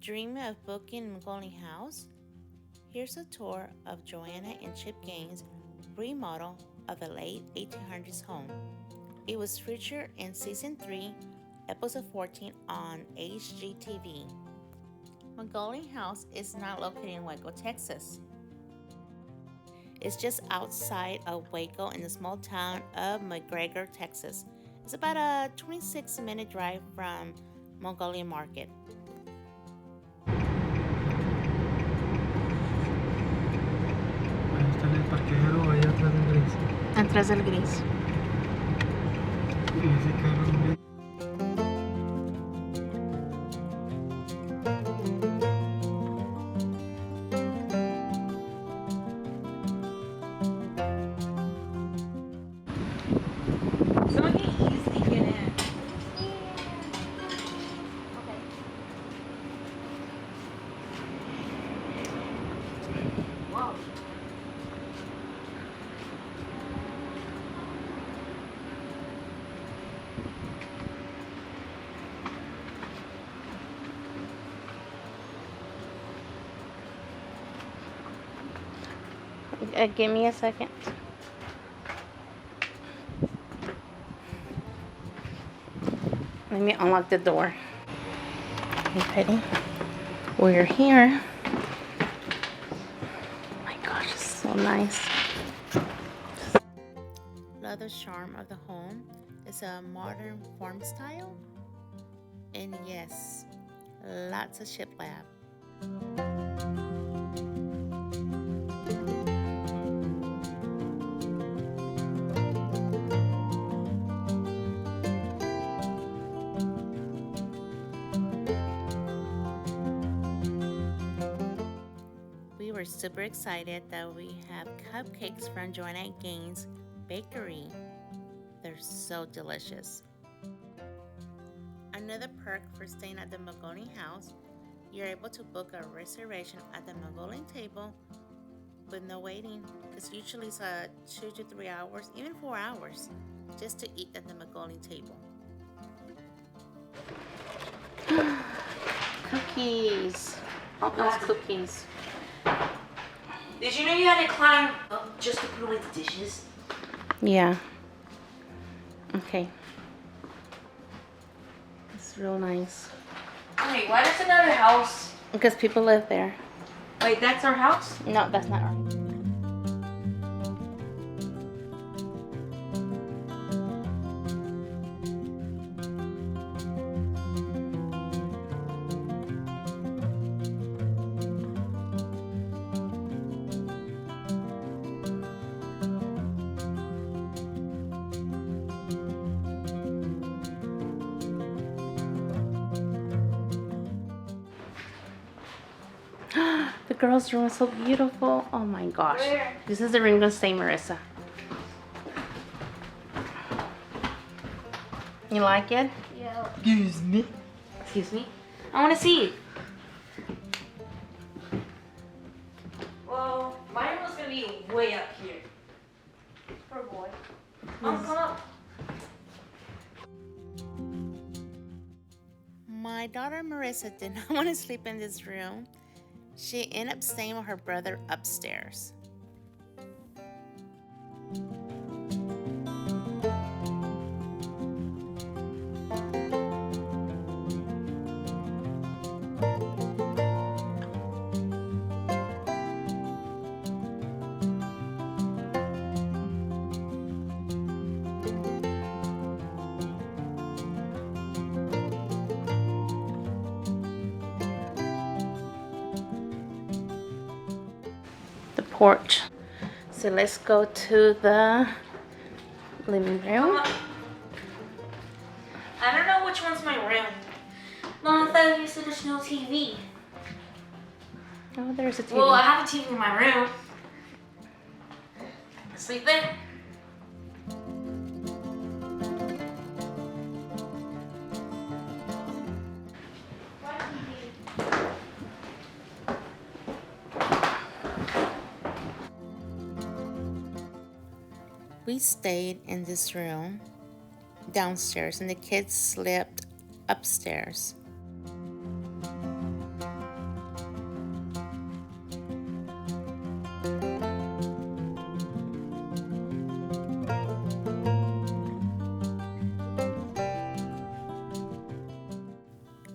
Dreaming of booking Magnolia House? Here's a tour of Joanna and Chip Gaines' remodel of a late 1800s home. It was featured in Season 3, Episode 14 on HGTV. Magnolia House is not located in Waco, Texas. It's just outside of Waco in the small town of MCGregor, Texas. It's about a 26-minute drive from Magnolia Market. Ahí está el parqueadero, allá atrás del gris. Atrás del gris. Y ese carro gris. Give me a second. Let me unlock the door. Okay, we're here. Oh my gosh, it's so nice. Love the charm of the home. It's a modern farm style. And yes, lots of shiplap. We were super excited that we have cupcakes from Joanna Gaines Bakery. They're so delicious. Another perk for staying at the Magnolia House, you're able to book a reservation at the Magnolia table with no waiting. It's usually 2 to 3 hours, even 4 hours, just to eat at the Magnolia table. Cookies. Oh, those cookies. Did you know you had to climb up just to put away the dishes? Yeah. Okay. It's real nice. Wait, why does another house? Because people live there. Wait, that's our house? No, that's not right. The girls' room is so beautiful. Oh my gosh. Where? This is the room gonna stay, Marissa. You like it? Yeah. Excuse me. Excuse me? I want to see. Well, mine was going to be way up here. Poor boy. Come up. My daughter Marissa did not want to sleep in this room. She ended up staying with her brother upstairs. Porch. So let's go to the living room. I don't know which one's my room. Mom, I thought you said there's no TV. Oh, there's a TV. Well, I have a TV in my room. Sleep there. We stayed in this room downstairs and the kids slept upstairs.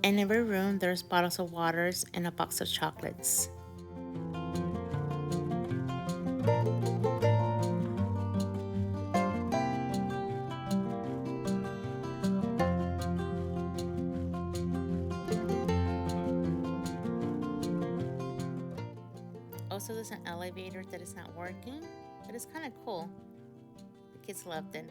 In every room, there's bottles of waters and a box of chocolates. Also, there's an elevator that is not working, but it's kind of cool. The kids loved it.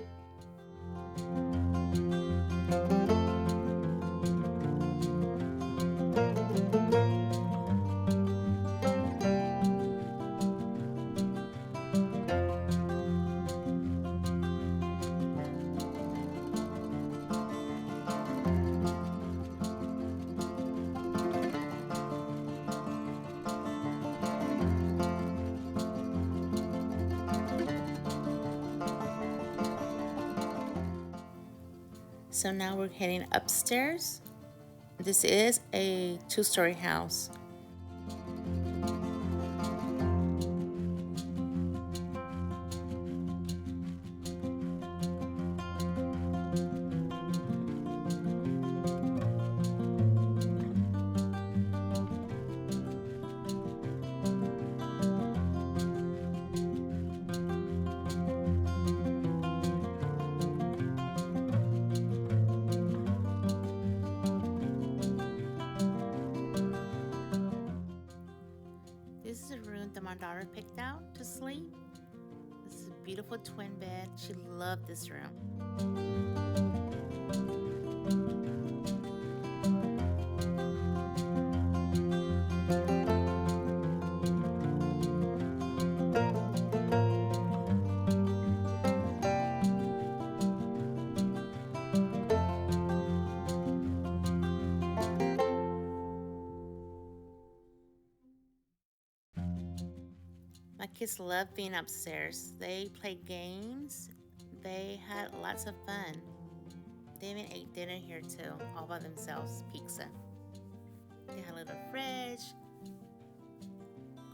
So now we're heading upstairs. This is a 2-story house. This is a room that my daughter picked out to sleep. This is a beautiful twin bed. She loved this room. My kids love being upstairs. They played games. They had lots of fun. They even ate dinner here too, all by themselves, pizza. They had a little fridge,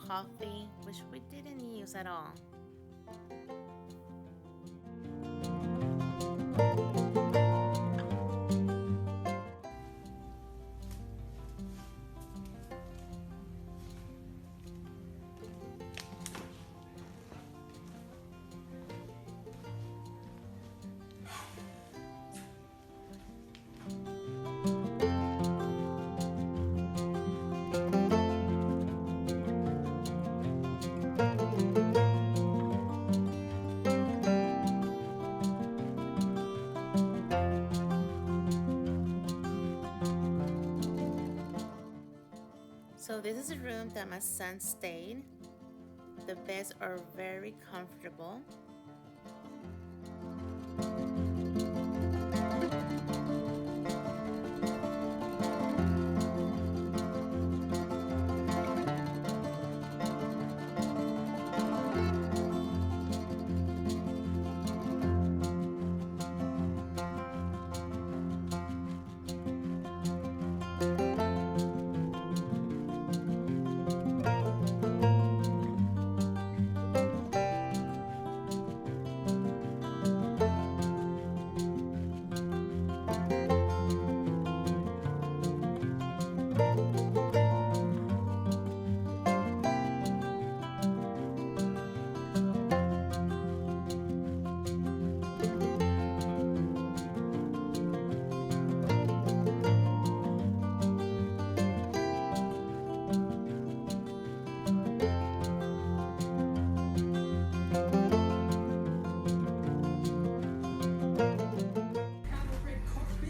coffee, which we didn't use at all. So this is a room that my son stayed. The beds are very comfortable.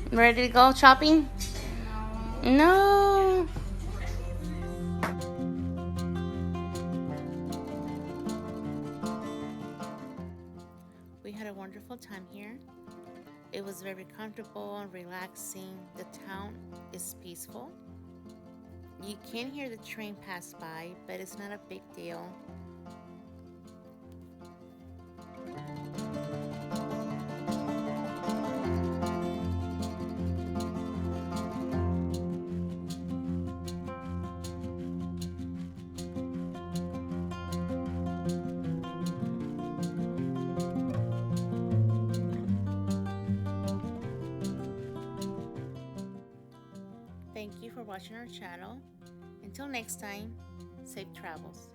Ready to go shopping? No. We had a wonderful time here. It was very comfortable and relaxing. The town is peaceful. You can hear the train pass by, but it's not a big deal. watching our channel. Until next time, safe travels.